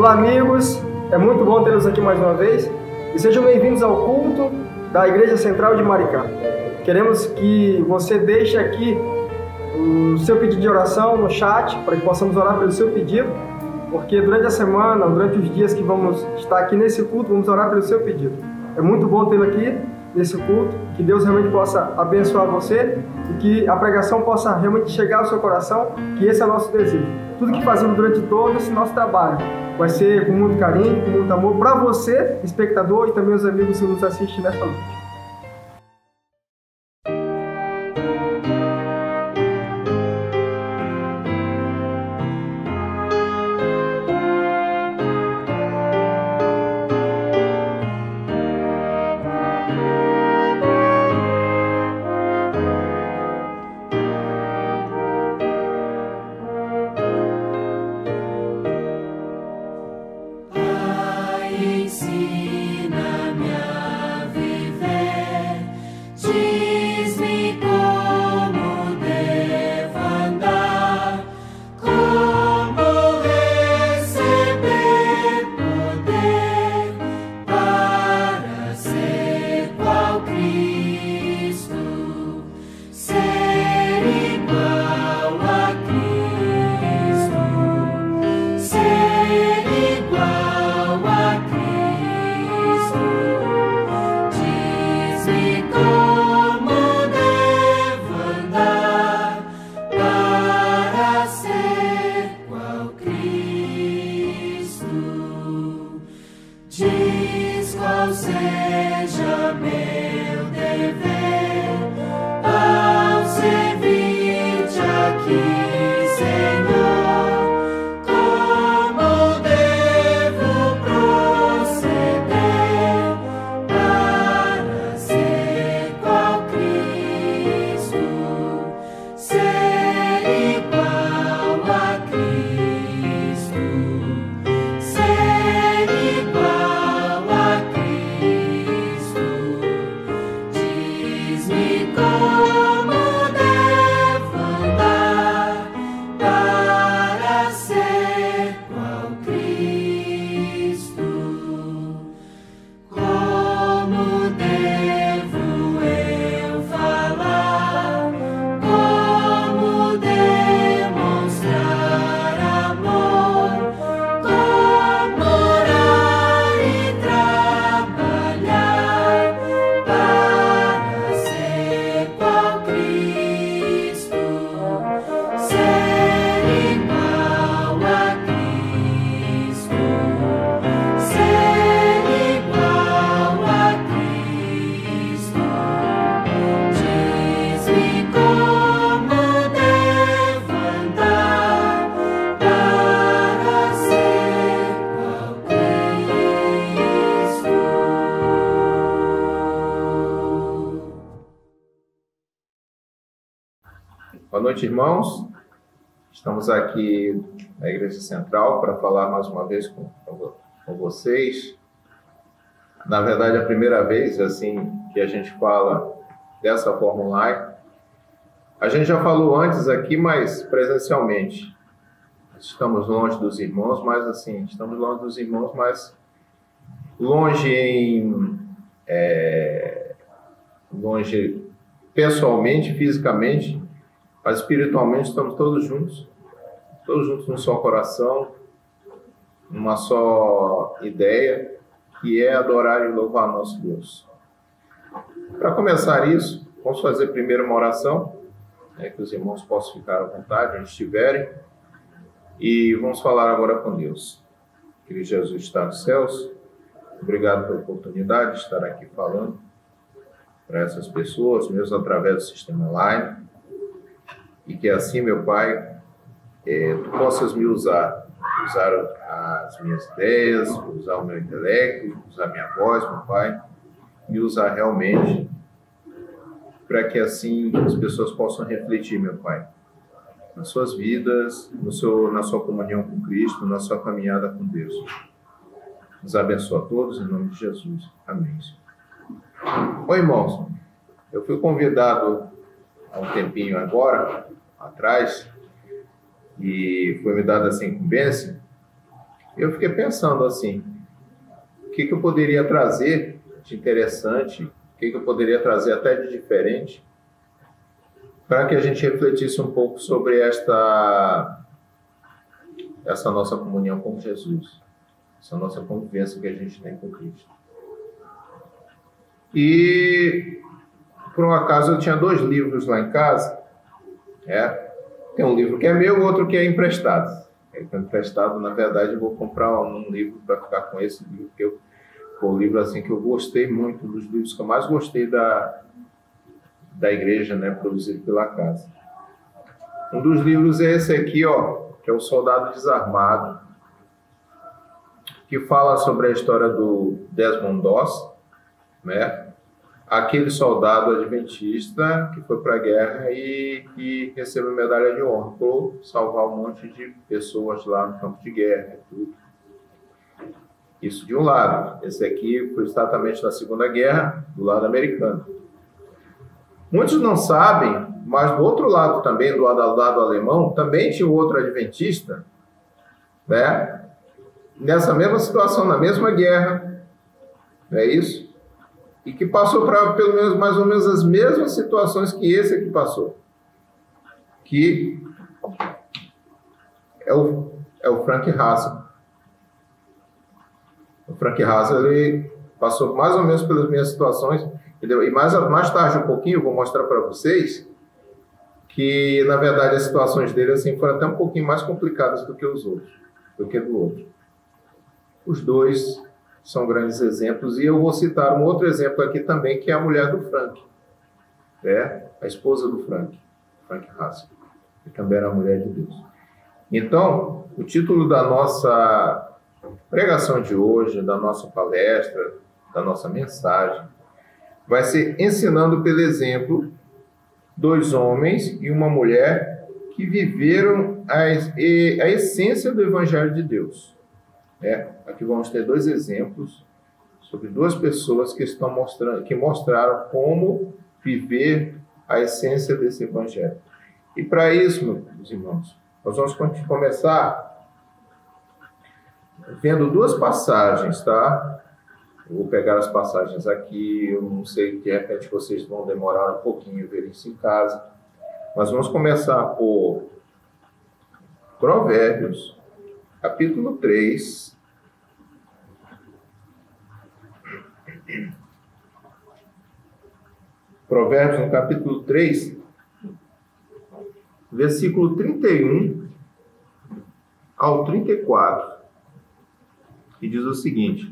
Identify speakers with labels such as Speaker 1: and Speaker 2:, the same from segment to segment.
Speaker 1: Olá, amigos, é muito bom tê-los aqui mais uma vez e sejam bem-vindos ao culto da Igreja Central de Maricá. Queremos que você deixe aqui o seu pedido de oração no chat para que possamos orar pelo seu pedido, porque durante a semana, durante os dias que vamos estar aqui nesse culto, vamos orar pelo seu pedido. É muito bom tê-lo aqui nesse culto, que Deus realmente possa abençoar você e que a pregação possa realmente chegar ao seu coração, que esse é o nosso desejo. Tudo que fazemos durante todo esse nosso trabalho vai ser com muito carinho, com muito amor para você, espectador, e também os amigos que nos assistem nesta noite.
Speaker 2: Boa noite, irmãos. Estamos aqui na Igreja Central para falar mais uma vez com vocês. Na verdade, é a primeira vez assim que a gente fala dessa forma online. A gente já falou antes aqui, mas presencialmente. Estamos longe dos irmãos, mas assim, estamos longe dos irmãos, mas longe pessoalmente, fisicamente, mas espiritualmente estamos todos juntos num só coração, numa só ideia, que é adorar e louvar nosso Deus. Para começar isso, vamos fazer primeiro uma oração, que os irmãos possam ficar à vontade onde estiverem, e vamos falar agora com Deus. Que Jesus está nos céus, obrigado pela oportunidade de estar aqui falando para essas pessoas, mesmo através do sistema online. E que assim, meu Pai, Tu possas me usar as minhas ideias, usar o meu intelecto, usar a minha voz, meu Pai, me usar realmente para que assim as pessoas possam refletir, meu Pai, nas suas vidas, na sua comunhão com Cristo, na sua caminhada com Deus. Nos abençoa a todos, em nome de Jesus. Amém. Oi, irmãos, eu fui convidado há um tempinho atrás, e foi me dada essa incumbência Eu fiquei pensando assim, o que eu poderia trazer de interessante, o que eu poderia trazer até de diferente, para que a gente refletisse um pouco sobre essa nossa comunhão com Jesus, essa nossa convivência que a gente tem com Cristo. E, por um acaso, eu tinha 2 livros lá em casa. Tem um livro que é meu, outro que é emprestado. Emprestado, na verdade, eu vou comprar um livro para ficar com esse livro, que foi um livro assim, que eu gostei muito, dos livros que eu mais gostei da igreja, né, produzido pela casa. Um dos livros é esse aqui, que é O Soldado Desarmado, que fala sobre a história do Desmond Doss, né? Aquele soldado adventista que foi para a guerra e que recebeu medalha de honra por salvar um monte de pessoas lá no campo de guerra. Tudo. Isso de um lado. Esse aqui foi exatamente na Segunda Guerra, do lado americano. Muitos não sabem, mas do outro lado também, do lado alemão, também tinha outro adventista, né? Nessa mesma situação, na mesma guerra, não é isso? E que passou para pelo menos mais ou menos as mesmas situações que esse aqui passou. Que é o Frank Hassel. O Frank Hassel, ele passou mais ou menos pelas minhas situações, entendeu? E mais tarde um pouquinho eu vou mostrar para vocês que, na verdade, as situações dele assim, foram até um pouquinho mais complicadas do que os outros, do que do outro. Os dois são grandes exemplos, e eu vou citar um outro exemplo aqui também, que é a mulher do Frank, a esposa do Frank Hassel, que também era a mulher de Deus. Então, o título da nossa pregação de hoje, da nossa palestra, da nossa mensagem, vai ser ensinando pelo exemplo 2 homens e uma mulher que viveram a essência do Evangelho de Deus. Aqui vamos ter 2 exemplos sobre 2 pessoas que mostraram como viver a essência desse Evangelho. E para isso, meus irmãos, nós vamos começar vendo 2 passagens, tá? Eu vou pegar as passagens aqui, eu não sei, de repente vocês vão demorar um pouquinho ver isso em casa, mas vamos começar por Provérbios, capítulo 3, Provérbios, no capítulo 3, versículo 31 ao 34, que diz o seguinte: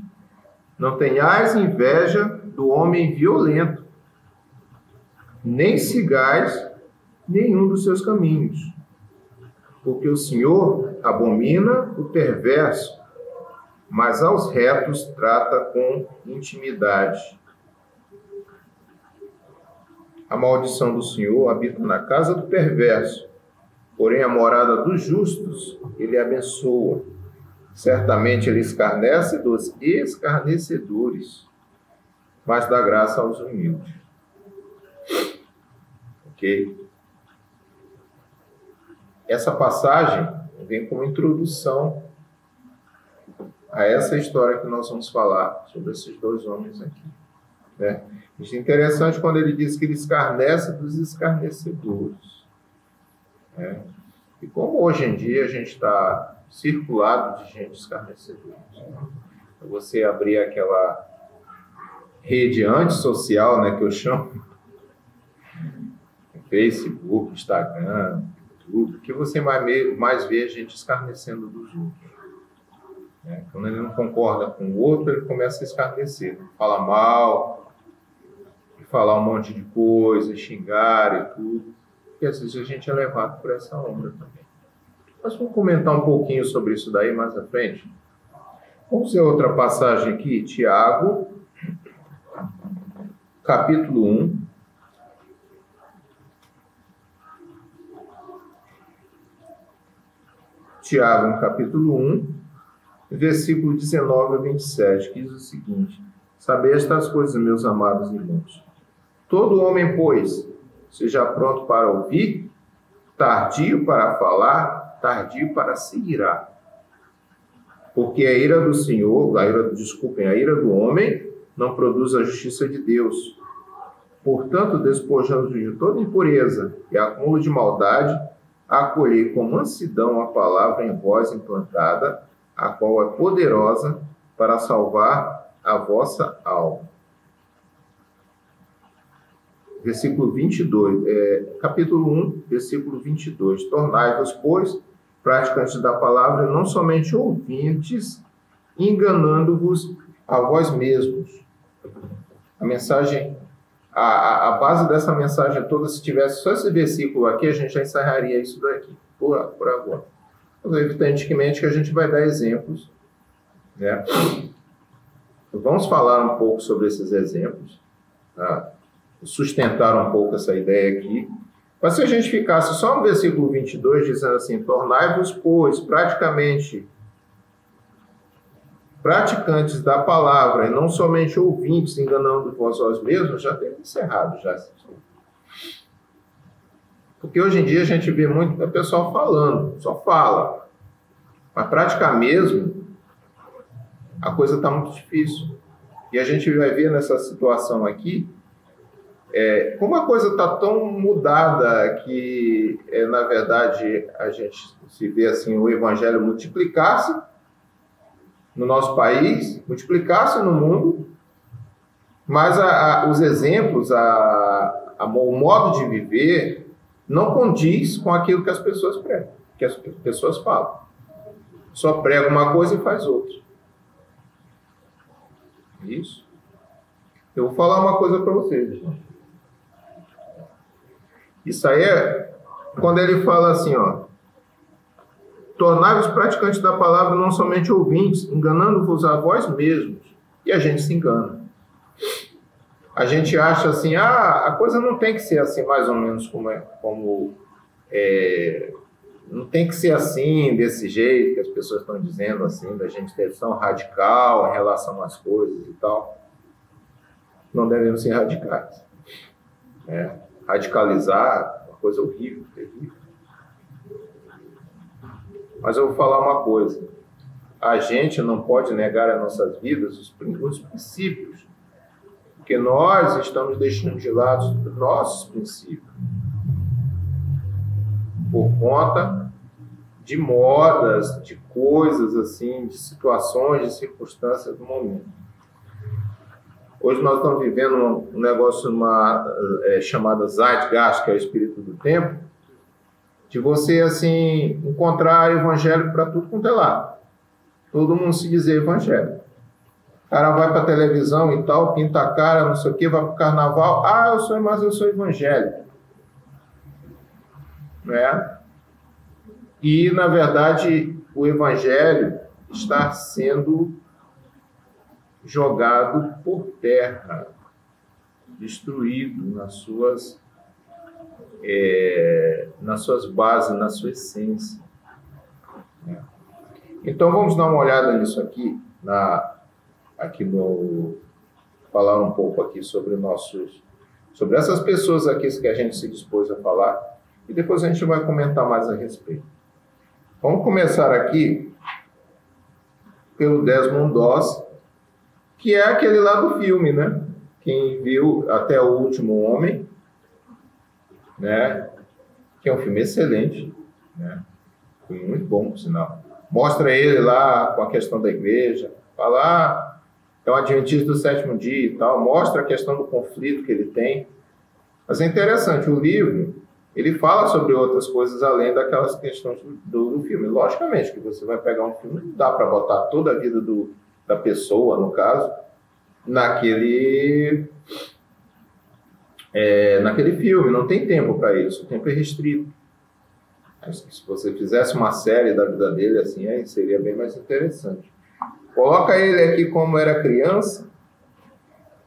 Speaker 2: não tenhais inveja do homem violento, nem sigais nenhum dos seus caminhos, porque o Senhor abomina o perverso, mas aos retos trata com intimidade. A maldição do Senhor habita na casa do perverso, porém a morada dos justos ele abençoa. Certamente ele escarnece dos escarnecedores, mas dá graça aos humildes. Ok? Essa passagem vem como introdução a essa história que nós vamos falar sobre esses 2 homens aqui. Isso é interessante quando ele diz que ele escarnece dos escarnecedores. E como hoje em dia a gente está circulado de gente escarnecedora. Você abrir aquela rede antissocial, né, que eu chamo, Facebook, Instagram, YouTube, que você mais vê a gente escarnecendo dos outros. Quando ele não concorda com o outro, ele começa a escarnecer, fala mal, falar um monte de coisa, xingar e tudo. E às vezes a gente é levado por essa onda também. Nós vamos comentar um pouquinho sobre isso daí mais à frente. Vamos ver outra passagem aqui, Tiago, capítulo 1. Tiago, no capítulo 1, versículo 19 a 27, que diz o seguinte: sabei estas coisas, meus amados irmãos. Todo homem, pois, seja pronto para ouvir, tardio para falar, tardio para se irar. Porque a ira do Senhor, a ira do homem não produz a justiça de Deus. Portanto, despojando-vos de toda impureza e acúmulo de maldade, acolhei com mansidão a palavra em vós implantada, a qual é poderosa para salvar a vossa alma. Versículo 22, capítulo 1, versículo 22. Tornai-vos, pois, praticantes da palavra, não somente ouvintes, enganando-vos a vós mesmos. A mensagem, a base dessa mensagem toda, se tivesse só esse versículo aqui, a gente já encerraria isso daqui, por agora. Mas, evidentemente, que a gente vai dar exemplos, né? Vamos falar um pouco sobre esses exemplos, tá? Sustentar um pouco essa ideia aqui. Mas se a gente ficasse só no versículo 22, dizendo assim, tornai-vos, pois, praticantes da palavra, e não somente ouvintes, enganando-vos vós mesmos, já temos encerrado. Porque hoje em dia a gente vê muito o pessoal falando, só fala. Mas praticar mesmo, a coisa está muito difícil. E a gente vai ver nessa situação aqui, como a coisa está tão mudada que, na verdade, a gente se vê assim, o evangelho multiplicar-se no nosso país, multiplicar-se no mundo, mas os exemplos, o modo de viver não condiz com aquilo que as pessoas pregam, que as pessoas falam. Só prega uma coisa e faz outra. Isso. Eu vou falar uma coisa para vocês. Isso aí quando ele fala assim, ó, tornai-vos praticantes da palavra, não somente ouvintes, enganando-vos a vós mesmos. E a gente se engana. A gente acha assim, a coisa não tem que ser assim, mais ou menos não tem que ser assim, desse jeito que as pessoas estão dizendo, assim, da gente ter tão radical em relação às coisas e tal. Não devemos ser radicais. Radicalizar, uma coisa horrível, terrível. Mas eu vou falar uma coisa. A gente não pode negar às nossas vidas os princípios, porque nós estamos deixando de lado os nossos princípios por conta de modas, de coisas assim, de situações, de circunstâncias do momento. Hoje nós estamos vivendo um negócio chamado Zeitgeist, que é o espírito do tempo, de você assim encontrar evangelho para tudo quanto é lado. Todo mundo se dizer evangelho. O cara vai para a televisão e tal, pinta a cara, não sei o quê, vai para o carnaval. Eu sou evangélico. Né? E, na verdade, o evangelho está sendo jogado por terra, destruído nas suas bases, na sua essência. Então, vamos dar uma olhada nisso aqui, falar um pouco aqui sobre essas pessoas aqui que a gente se dispôs a falar, e depois a gente vai comentar mais a respeito. Vamos começar aqui pelo Desmond Doss, que é aquele lá do filme, né? Quem viu Até o Último Homem, né? Que é um filme excelente, né? Filme muito bom, por sinal. Mostra ele lá com a questão da igreja, fala, é um adventista do sétimo dia e tal, mostra a questão do conflito que ele tem. Mas é interessante, o livro, ele fala sobre outras coisas além daquelas questões do filme. Logicamente que você vai pegar um filme, não dá para botar toda a vida da pessoa, no caso, naquele filme. Não tem tempo para isso, o tempo é restrito. Se você fizesse uma série da vida dele, assim, aí seria bem mais interessante. Coloca ele aqui como era criança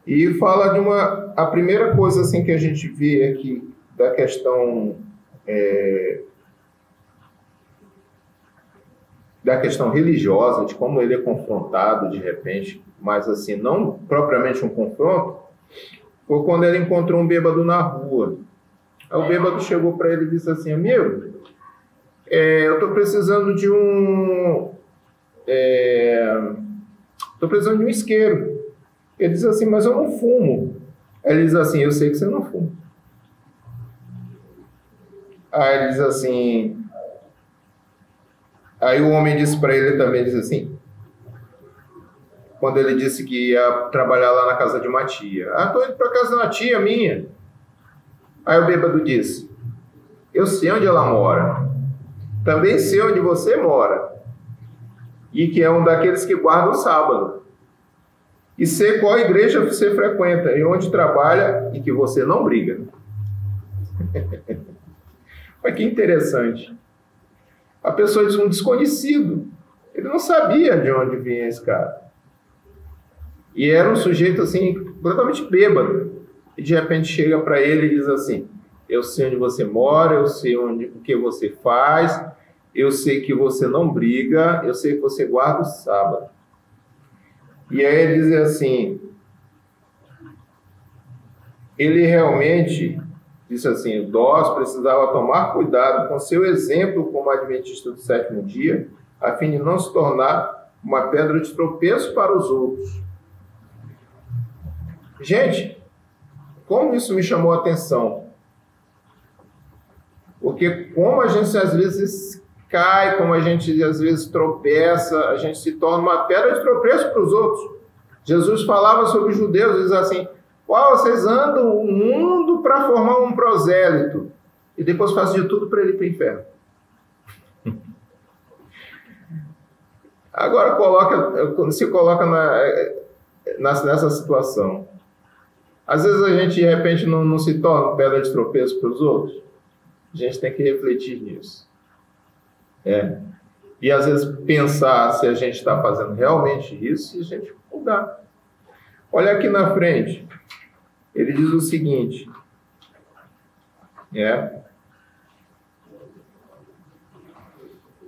Speaker 2: e fala a primeira coisa assim que a gente vê aqui da questão religiosa, de como ele é confrontado de repente, mas assim, não propriamente um confronto, foi quando ele encontrou um bêbado na rua. Aí o bêbado chegou para ele e disse assim, amigo, eu estou precisando de estou precisando de um isqueiro. Ele diz assim, mas eu não fumo. Aí ele diz assim, eu sei que você não fuma. Aí ele diz assim, aí o homem disse para ele também, diz assim, quando ele disse que ia trabalhar lá na casa de uma tia. Estou indo para casa de uma tia minha. Aí o bêbado disse, eu sei onde ela mora. Também sei onde você mora. E que é um daqueles que guarda o sábado. E sei qual igreja você frequenta e onde trabalha e que você não briga. Mas que interessante. A pessoa diz um desconhecido. Ele não sabia de onde vinha esse cara. E era um sujeito assim, completamente bêbado. E de repente chega para ele e diz assim, eu sei onde você mora, eu sei o que você faz, eu sei que você não briga, eu sei que você guarda o sábado. E aí ele diz assim, ele realmente disse assim, nós precisava tomar cuidado com seu exemplo como adventista do sétimo dia, a fim de não se tornar uma pedra de tropeço para os outros. Gente, como isso me chamou a atenção? Porque como a gente às vezes cai, como a gente às vezes tropeça, a gente se torna uma pedra de tropeço para os outros. Jesus falava sobre os judeus, diz assim, vocês andam o mundo para formar um prosélito e depois fazem de tudo para ele ir para o inferno. Agora se coloca nessa situação. Às vezes a gente de repente não se torna pedra de tropeço para os outros. A gente tem que refletir nisso. E às vezes pensar se a gente está fazendo realmente isso e a gente mudar. Olha aqui na frente. Ele diz o seguinte.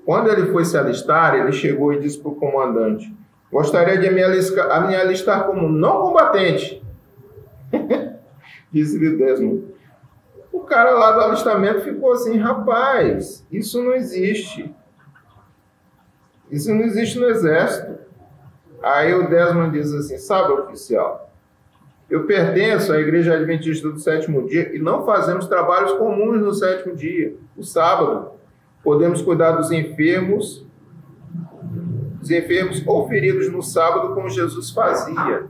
Speaker 2: Quando ele foi se alistar, ele chegou e disse para o comandante, gostaria de me alistar como não combatente. Disse-lhe Desmond. O cara lá do alistamento ficou assim, rapaz, isso não existe. Isso não existe no exército. Aí o Desmond diz assim, sabe, oficial, eu pertenço à Igreja Adventista do Sétimo Dia e não fazemos trabalhos comuns no sétimo dia, o sábado. Podemos cuidar dos enfermos ou feridos no sábado, como Jesus fazia.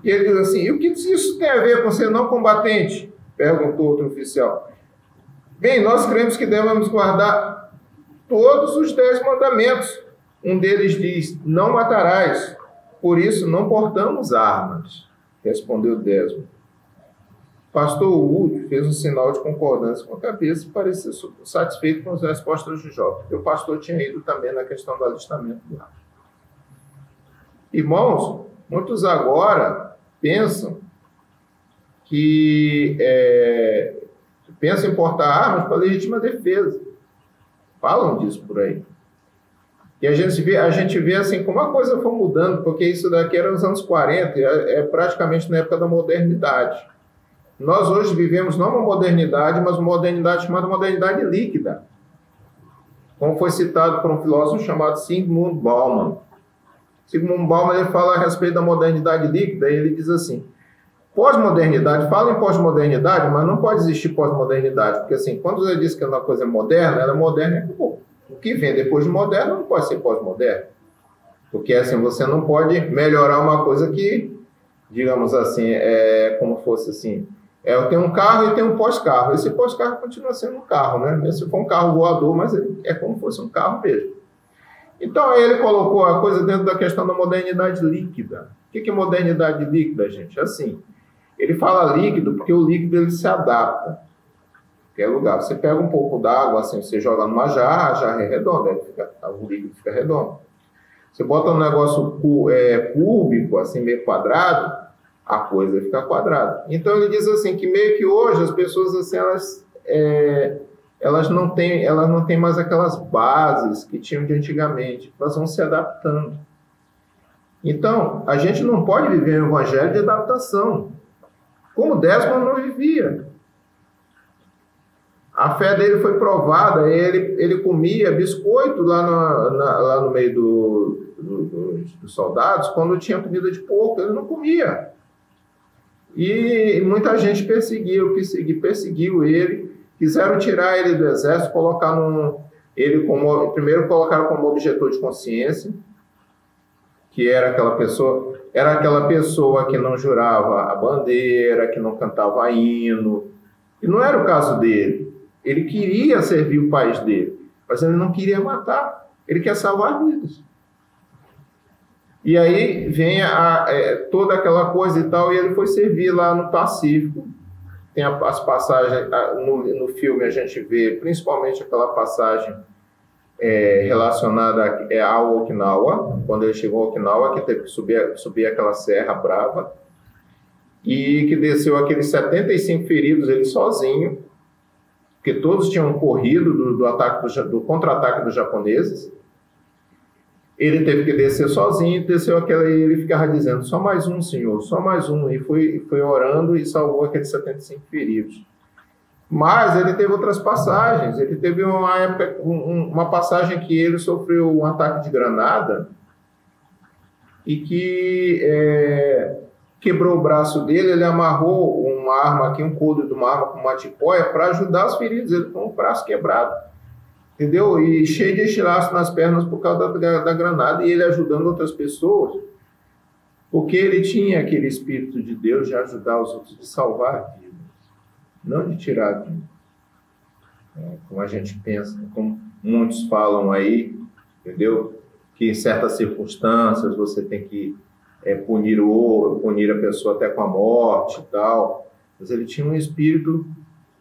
Speaker 2: E ele diz assim, e o que isso tem a ver com ser não combatente? Perguntou outro oficial. Bem, nós cremos que devemos guardar todos os 10 mandamentos. Um deles diz, não matarás, por isso não portamos armas, respondeu Desmond. Pastor Wood fez um sinal de concordância com a cabeça e parecia satisfeito com as respostas do jovem. O pastor tinha ido também na questão do alistamento do ar. Irmãos, muitos agora pensam em portar armas para legítima defesa. Falam disso por aí. E a gente vê assim como a coisa foi mudando, porque isso daqui era nos anos 40, é praticamente na época da modernidade. Nós hoje vivemos não uma modernidade, mas uma modernidade chamada modernidade líquida. Como foi citado por um filósofo chamado Zygmunt Bauman. Zygmunt Bauman ele fala a respeito da modernidade líquida, e ele diz assim, pós-modernidade, fala em pós-modernidade, mas não pode existir pós-modernidade, porque assim, quando você diz que uma coisa é moderna, ela é moderna, o que vem depois de moderno não pode ser pós-moderno. Porque assim, você não pode melhorar uma coisa que, digamos assim, como fosse assim, eu tenho um carro e tenho um pós-carro. Esse pós-carro continua sendo um carro, né? Mesmo se for um carro voador, mas é como fosse um carro mesmo. Então, aí ele colocou a coisa dentro da questão da modernidade líquida. O que é modernidade líquida, gente? Assim, ele fala líquido porque o líquido ele se adapta. Em qualquer lugar. Você pega um pouco d'água, assim, você joga numa jarra, a jarra é redonda, o líquido fica redondo. Você bota um negócio cúbico, assim, meio quadrado, a coisa fica quadrada. Então, ele diz assim, que meio que hoje as pessoas, assim, elas não têm mais aquelas bases que tinham de antigamente. Elas vão se adaptando. Então, a gente não pode viver um evangelho de adaptação. Como Desmond não vivia. A fé dele foi provada. Ele comia biscoito lá no meio dos soldados, quando tinha comida de porco, ele não comia. E muita gente perseguiu ele, quiseram tirar ele do exército, primeiro colocaram como objetor de consciência, que era aquela pessoa que não jurava a bandeira, que não cantava hino, e não era o caso dele. Ele queria servir o país dele, mas ele não queria matar, ele quer salvar vidas. E aí vem toda aquela coisa e tal, e ele foi servir lá no Pacífico. Tem as passagens, no filme a gente vê principalmente aquela passagem relacionada ao Okinawa, quando ele chegou ao Okinawa, que teve que subir aquela serra brava, e que desceu aqueles 75 feridos, ele sozinho, porque todos tinham corrido do contra-ataque dos japoneses. Ele teve que descer sozinho, e ele ficava dizendo, só mais um, senhor, só mais um, e foi orando e salvou aqueles 75 feridos. Mas ele teve outras passagens. Ele teve uma passagem que ele sofreu um ataque de granada e que quebrou o braço dele. Ele amarrou uma arma aqui, um couro de uma arma com uma tipóia para ajudar os feridos. Ele com o braço quebrado, entendeu? E cheio de estilhaço nas pernas por causa da granada. E ele ajudando outras pessoas, porque ele tinha aquele espírito de Deus de ajudar os outros, de salvar a vida, não de tirar a vida. Como a gente pensa, como muitos falam aí, entendeu? Que em certas circunstâncias você tem que punir a pessoa até com a morte e tal. Mas ele tinha um espírito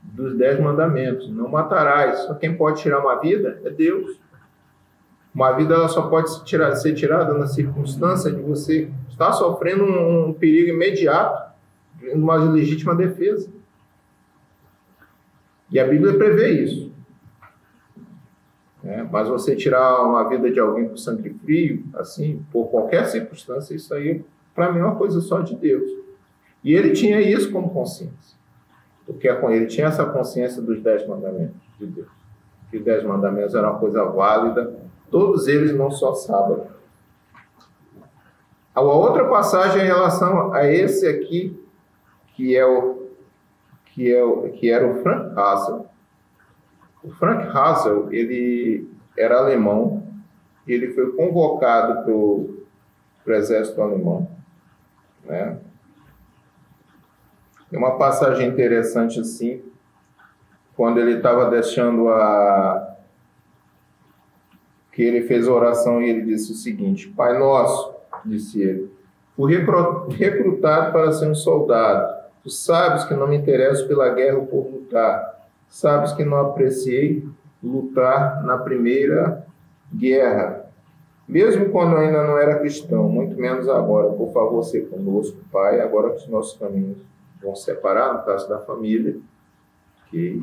Speaker 2: dos 10 mandamentos: não matarás. Só quem pode tirar uma vida é Deus. Uma vida ela só pode ser tirada na circunstância de você estar sofrendo um perigo imediato, uma legítima defesa. E a Bíblia prevê isso. Mas você tirar uma vida de alguém por sangue frio, assim, por qualquer circunstância, isso aí, para mim, é uma coisa só de Deus. E ele tinha isso como consciência. Porque ele tinha essa consciência dos 10 mandamentos de Deus. Que os 10 mandamentos eram uma coisa válida, todos eles, não só sábado. A outra passagem em relação a esse aqui, que era o Frank Hassel. O Frank Hassel, ele era alemão, ele foi convocado para o exército alemão, né? Tem uma passagem interessante assim, quando ele estava deixando que ele fez a oração e ele disse o seguinte: Pai nosso, disse ele, fui recrutado para ser um soldado. Tu sabes que não me interesso pela guerra ou por lutar. Sabes que não apreciei lutar na primeira guerra, mesmo quando ainda não era cristão, muito menos agora. Por favor, seja conosco, Pai, agora que os nossos caminhos vão separar, no caso da família. Okay.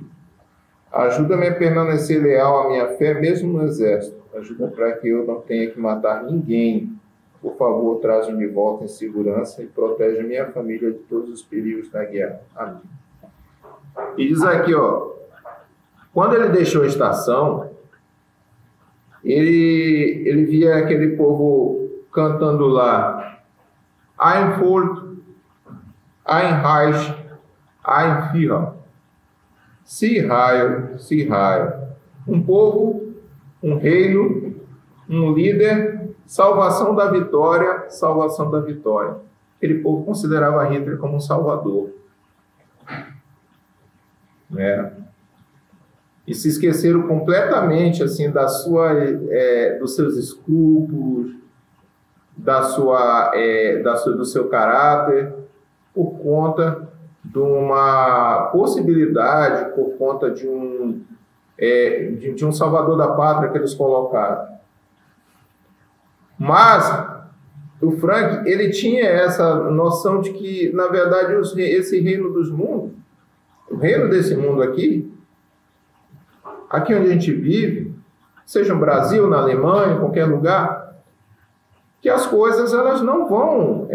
Speaker 2: Ajuda-me a permanecer leal à minha fé, mesmo no exército. Ajuda para que eu não tenha que matar ninguém. Por favor, traz-me de volta em segurança e protege a minha família de todos os perigos da guerra. Amém. E diz aqui, quando ele deixou a estação, ele via aquele povo cantando lá: Ein Volk, ein Reich, ein Führer. Sie Heil, Sie Heil. Um povo, um reino, um líder, salvação da vitória, salvação da vitória. Aquele povo considerava Hitler como um salvador. E se esqueceram completamente assim dos seus escrúpulos, do seu caráter, por conta de uma possibilidade, por conta de um salvador da pátria que eles colocaram. Mas o Frank, ele tinha essa noção de que, na verdade, esse reino dos mundos, o reino desse mundo aqui onde a gente vive, seja no Brasil, na Alemanha, em qualquer lugar, que as coisas elas não vão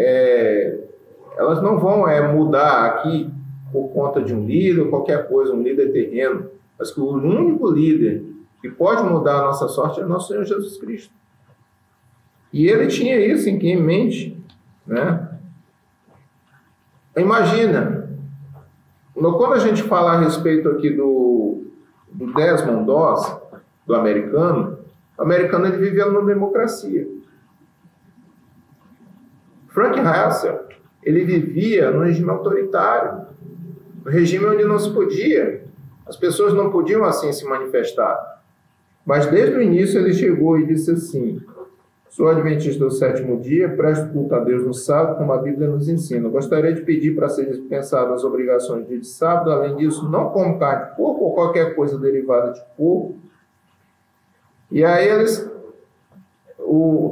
Speaker 2: mudar aqui por conta de um líder ou qualquer coisa, um líder terreno. mas que o único líder que pode mudar a nossa sorte é nosso Senhor Jesus Cristo. E ele tinha isso em mente, né? Imagina, quando a gente fala a respeito aqui do Desmond Doss, do americano, o americano ele vivia numa democracia. Frank Hassel, ele vivia no regime autoritário, no regime onde não se podia, as pessoas não podiam assim se manifestar. Mas desde o início ele chegou e disse assim: sou adventista do sétimo dia, presto culto a Deus no sábado, como a Bíblia nos ensina. Gostaria de pedir para ser dispensado as obrigações do dia de sábado. Além disso, não como carne de porco ou qualquer coisa derivada de porco. E aí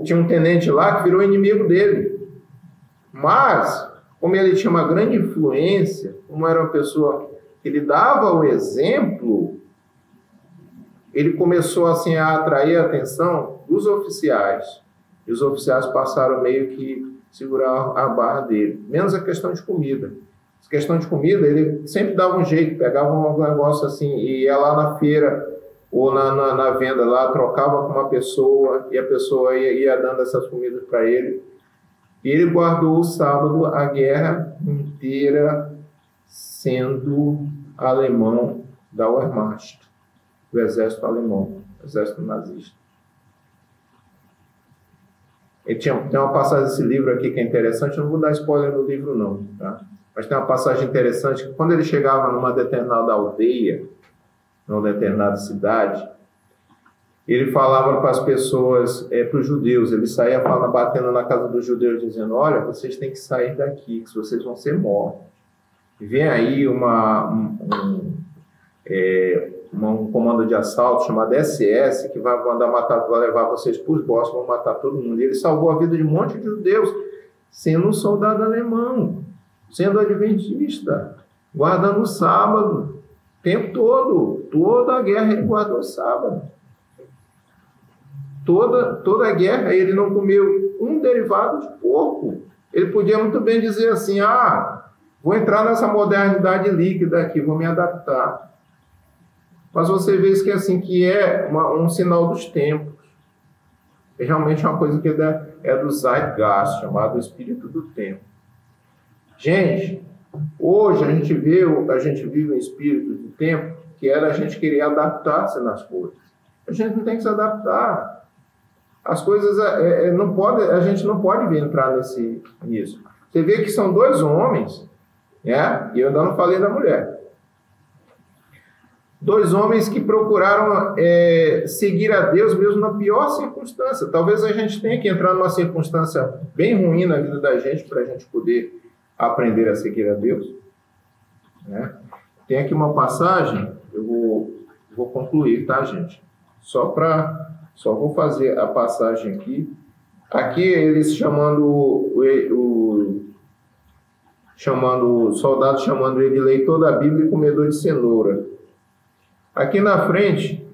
Speaker 2: tinha um tenente lá que virou inimigo dele. Mas, como ele tinha uma grande influência, como era uma pessoa que ele dava o exemplo, ele começou assim a atrair a atenção dos oficiais. E os oficiais passaram meio que segurar a barra dele. Menos a questão de comida. A questão de comida, ele sempre dava um jeito, pegava um negócio assim, e ia lá na feira ou na venda lá, trocava com uma pessoa, e a pessoa ia dando essas comidas para ele. E ele guardou o sábado a guerra inteira sendo alemão da Wehrmacht, do exército alemão, do exército nazista. Tem uma passagem desse livro aqui que é interessante, eu não vou dar spoiler no livro não, tá? Mas tem uma passagem interessante que quando ele chegava numa determinada aldeia, numa determinada cidade, ele falava para as pessoas, para os judeus, ele saía batendo na casa dos judeus dizendo: olha, vocês têm que sair daqui, que vocês vão ser mortos. E vem aí um comando de assalto chamado SS, que vai mandar matar, vai levar vocês para os bosques, vão matar todo mundo. E ele salvou a vida de um monte de judeus, sendo um soldado alemão, sendo adventista, guardando o sábado, o tempo todo. Toda a guerra ele guardou o sábado. Toda a guerra ele não comeu um derivado de porco. Ele podia muito bem dizer assim: vou entrar nessa modernidade líquida aqui, vou me adaptar. Mas você vê isso que é um sinal dos tempos. É realmente uma coisa que é do Zeitgeist, chamado espírito do tempo. Gente, hoje a gente vive um espírito do tempo que era a gente querer adaptar-se nas coisas. A gente não tem que se adaptar. As coisas, a gente não pode entrar nisso. Você vê que são dois homens, né? E eu ainda não falei da mulher. Dois homens que procuraram seguir a Deus mesmo na pior circunstância. Talvez a gente tenha que entrar numa circunstância bem ruim na vida da gente para a gente poder aprender a seguir a Deus, né? Tem aqui uma passagem, eu vou concluir, tá, gente? Só vou fazer a passagem aqui. Aqui eles chamando o soldado, chamando ele de leitor da Bíblia e comedor de cenoura. Aqui na frente,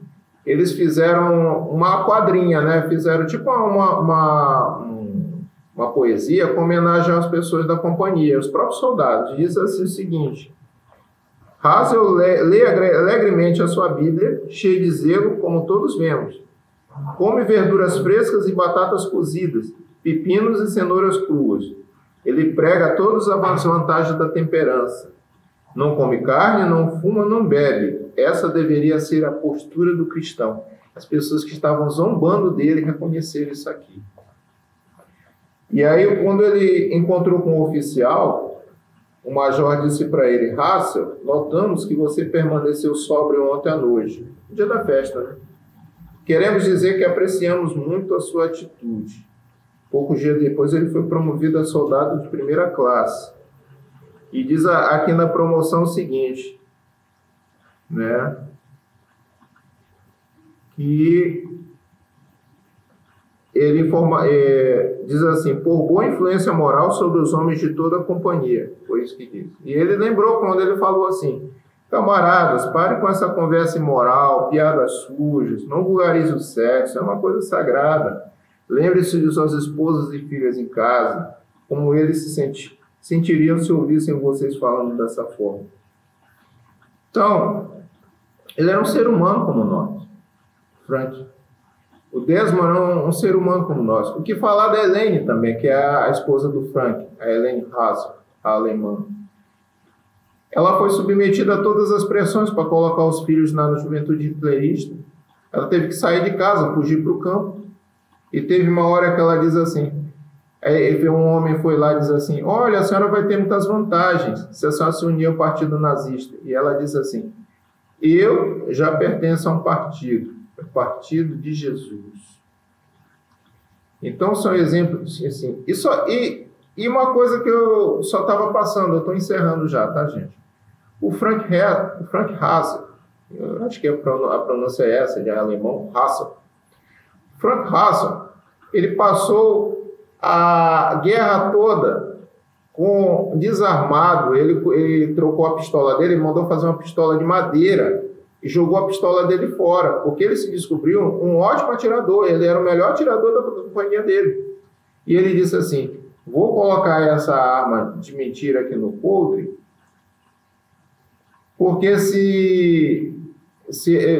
Speaker 2: eles fizeram uma quadrinha, né? Fizeram tipo uma poesia com homenagem às pessoas da companhia, os próprios soldados. Diz assim o seguinte: Hassel lê alegremente a sua Bíblia, cheio de zelo, como todos vemos. Come verduras frescas e batatas cozidas, pepinos e cenouras cruas. Ele prega todas as vantagens da temperança. Não come carne, não fuma, não bebe. Essa deveria ser a postura do cristão. As pessoas que estavam zombando dele reconheceram isso aqui. E aí, quando ele encontrou com o oficial, o major disse para ele: Hassel, notamos que você permaneceu sóbrio ontem à noite, no dia da festa, né? Queremos dizer que apreciamos muito a sua atitude. Poucos dias depois, ele foi promovido a soldado de primeira classe. E diz aqui na promoção o seguinte, né? Que ele diz assim: por boa influência moral sobre os homens de toda a companhia. Foi isso que diz. E ele lembrou quando ele falou assim: camaradas, parem com essa conversa imoral, piadas sujas, não vulgarize o sexo, é uma coisa sagrada. Lembre-se de suas esposas e filhas em casa, como eles se sentiriam se ouvissem vocês falando dessa forma. Então, Ele era um ser humano como nós, Frank. O Desmond era um ser humano como nós. O que falar da Helene também, que é a esposa do Frank, a Helene Hassel, a alemã. Ela foi submetida a todas as pressões para colocar os filhos na juventude hitlerista. Ela teve que sair de casa, fugir para o campo. E teve uma hora que ela diz assim, um homem foi lá e diz assim, olha, a senhora vai ter muitas vantagens se a senhora se unir ao partido nazista. E ela diz assim, eu já pertenço a um partido, o Partido de Jesus. Então, são exemplos assim. E uma coisa que eu só estava passando, eu estou encerrando já, tá, gente? O Frank Hassel, eu acho que a pronúncia é essa, de alemão, Hassel. Frank Hassel, ele passou a guerra toda desarmado. Ele trocou a pistola dele, ele mandou fazer uma pistola de madeira e jogou a pistola dele fora, porque ele se descobriu um ótimo atirador, ele era o melhor atirador da companhia dele. E ele disse assim, vou colocar essa arma de mentira aqui no coldre, porque se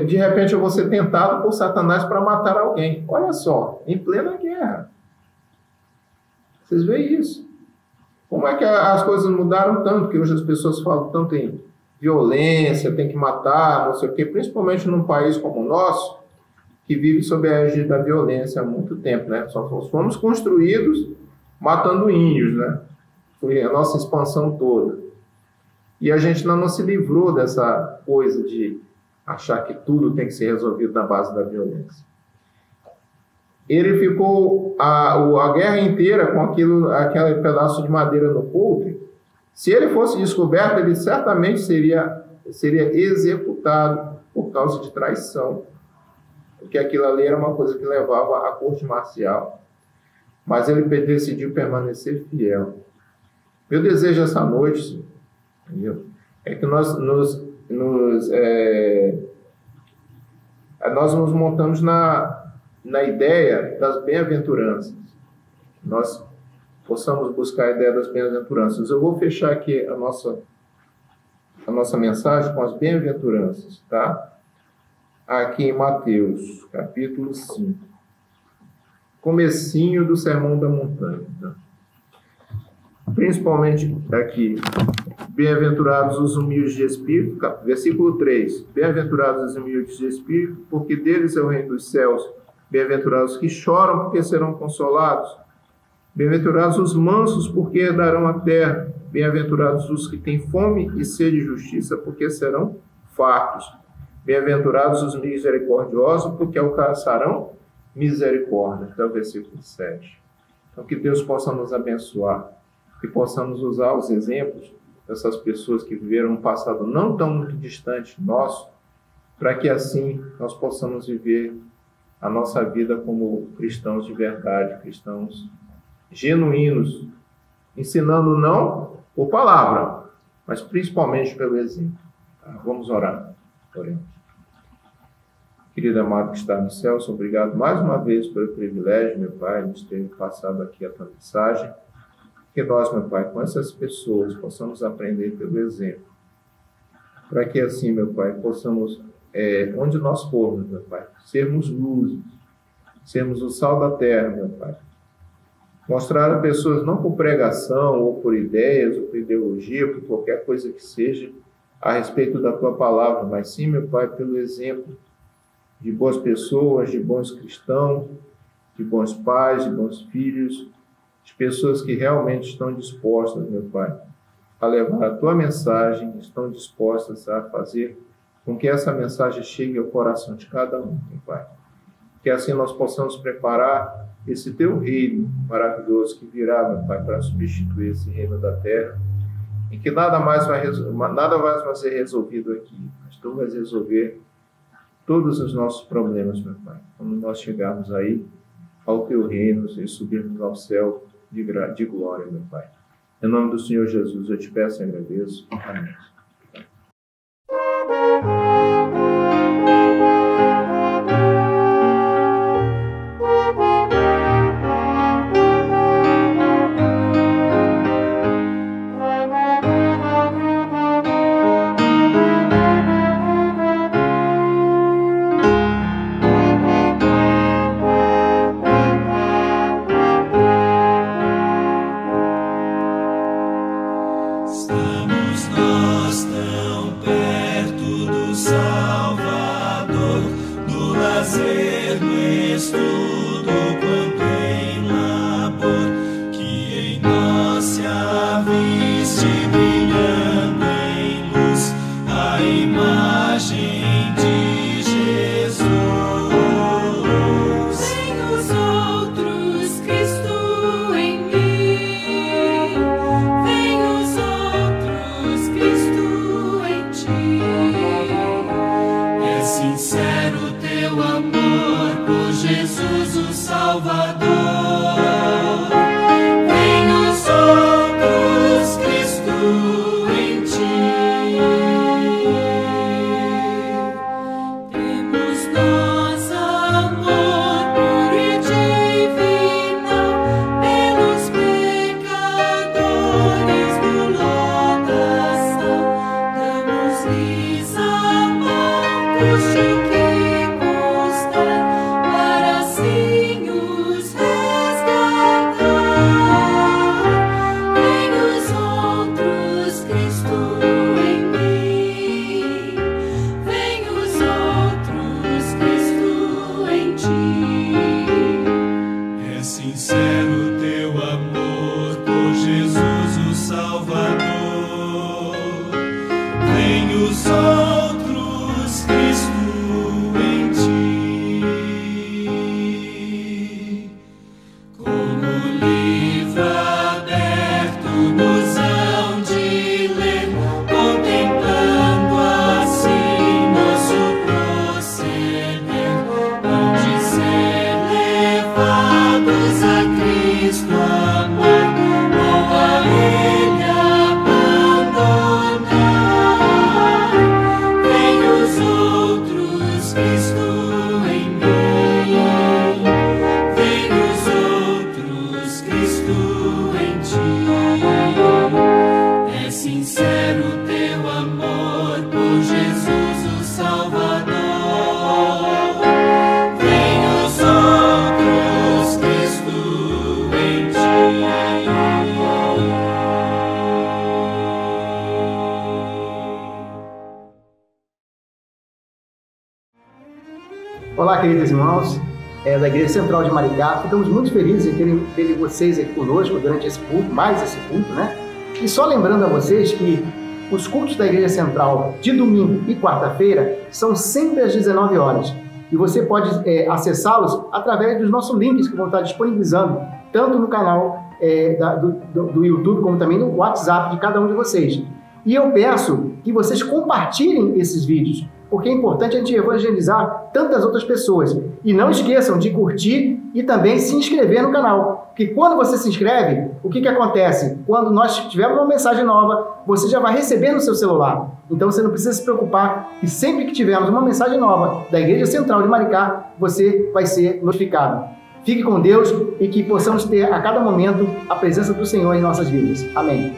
Speaker 2: de repente eu vou ser tentado por Satanás para matar alguém. Olha só, em plena guerra. Vocês veem isso? Como é que as coisas mudaram tanto, que hoje as pessoas falam tanto em violência, tem que matar, não sei o quê, principalmente num país como o nosso, que vive sob a égide da violência há muito tempo, né? Só fomos construídos matando índios, né? Foi a nossa expansão toda. E a gente não se livrou dessa coisa de achar que tudo tem que ser resolvido na base da violência. Ele ficou a guerra inteira com aquele pedaço de madeira no coldre. Se ele fosse descoberto, ele certamente seria executado por causa de traição, porque aquilo ali era uma coisa que levava à corte marcial. Mas ele decidiu permanecer fiel. Meu desejo essa noite, entendeu? É que nós nos montamos na ideia das bem-aventuranças. Nós possamos buscar a ideia das bem-aventuranças. Eu vou fechar aqui a nossa mensagem com as bem-aventuranças, tá? Aqui em Mateus, capítulo 5. Comecinho do Sermão da Montanha, tá? Principalmente aqui, bem-aventurados os humildes de espírito, versículo 3, bem-aventurados os humildes de espírito, porque deles é o reino dos céus, bem-aventurados que choram, porque serão consolados, bem-aventurados os mansos, porque herdarão a terra, bem-aventurados os que têm fome e sede de justiça, porque serão fartos, bem-aventurados os misericordiosos, porque alcançarão misericórdia, até o versículo 7. Então, que Deus possa nos abençoar, que possamos usar os exemplos dessas pessoas que viveram um passado não tão muito distante nosso, para que assim nós possamos viver a nossa vida como cristãos de verdade, cristãos genuínos, ensinando não por palavra, mas principalmente pelo exemplo. Tá? Vamos orar. Oremos. Querido amado que está no céu, obrigado mais uma vez pelo privilégio, meu Pai, de nos ter passado aqui a tua mensagem. Que nós, meu Pai, com essas pessoas, possamos aprender pelo exemplo. Para que assim, meu Pai, possamos, onde nós formos, meu Pai, sermos luzes, sermos o sal da terra, meu Pai. Mostrar a pessoas, não por pregação, ou por ideias, ou por ideologia, ou por qualquer coisa que seja, a respeito da tua palavra, mas sim, meu Pai, pelo exemplo de boas pessoas, de bons cristãos, de bons pais, de bons filhos, de pessoas que realmente estão dispostas, meu Pai, a levar a tua mensagem, estão dispostas a fazer com que essa mensagem chegue ao coração de cada um, meu Pai. Que assim nós possamos preparar esse teu reino maravilhoso que virá, meu Pai, para substituir esse reino da terra, e que nada mais vai ser resolvido aqui, mas tu vais resolver todos os nossos problemas, meu Pai, quando nós chegarmos aí ao teu reino e subirmos ao céu de glória, meu Pai. Em nome do Senhor Jesus, eu te peço e agradeço. Amém.
Speaker 3: Salvador, no lazer, no estudo, quanto em labor, que em nós se aviste brilhando em luz a imagem de Jesus.
Speaker 4: Vem os outros, Cristo em mim. Vem os outros, Cristo em ti.
Speaker 3: É sincero teu amor por Jesus o Salvador. Vem os outros, Cristo em ti.
Speaker 4: Temos nós amor puro e divino pelos pecadores do lodação. Damos-lhes a mão, custe o que custar, para assim os resgatar. Vem os outros, Cristo em mim. Vem os outros, Cristo em ti.
Speaker 3: É sincero teu amor por Jesus o Salvador. Vem os outros, Cristo em ti. Como livro aberto nos hão de ler, contemplando assim nosso proceder, hão de ser levados a Cristo amar, ou a Ele abandonar. Vem os outros, Cristo em mim. Vem os outros, Cristo em ti. É sincero teu amor por Jesus o Salvador. Vem os outros, Cristo em ti.
Speaker 5: Olá, queridos irmãos da Igreja Central de Maricá. Ficamos muito felizes em terem vocês aqui conosco durante esse culto, mais esse culto, né? E só lembrando a vocês que os cultos da Igreja Central de domingo e quarta-feira são sempre às 19 horas. E você pode acessá-los através dos nossos links que vão estar disponibilizando, tanto no canal do YouTube, como também no WhatsApp de cada um de vocês. E eu peço que vocês compartilhem esses vídeos, porque é importante a gente evangelizar tantas outras pessoas. E não esqueçam de curtir e também se inscrever no canal. Porque quando você se inscreve, o que acontece? Quando nós tivermos uma mensagem nova, você já vai receber no seu celular. Então você não precisa se preocupar que sempre que tivermos uma mensagem nova da Igreja Central de Maricá, você vai ser notificado. Fique com Deus e que possamos ter a cada momento a presença do Senhor em nossas vidas. Amém.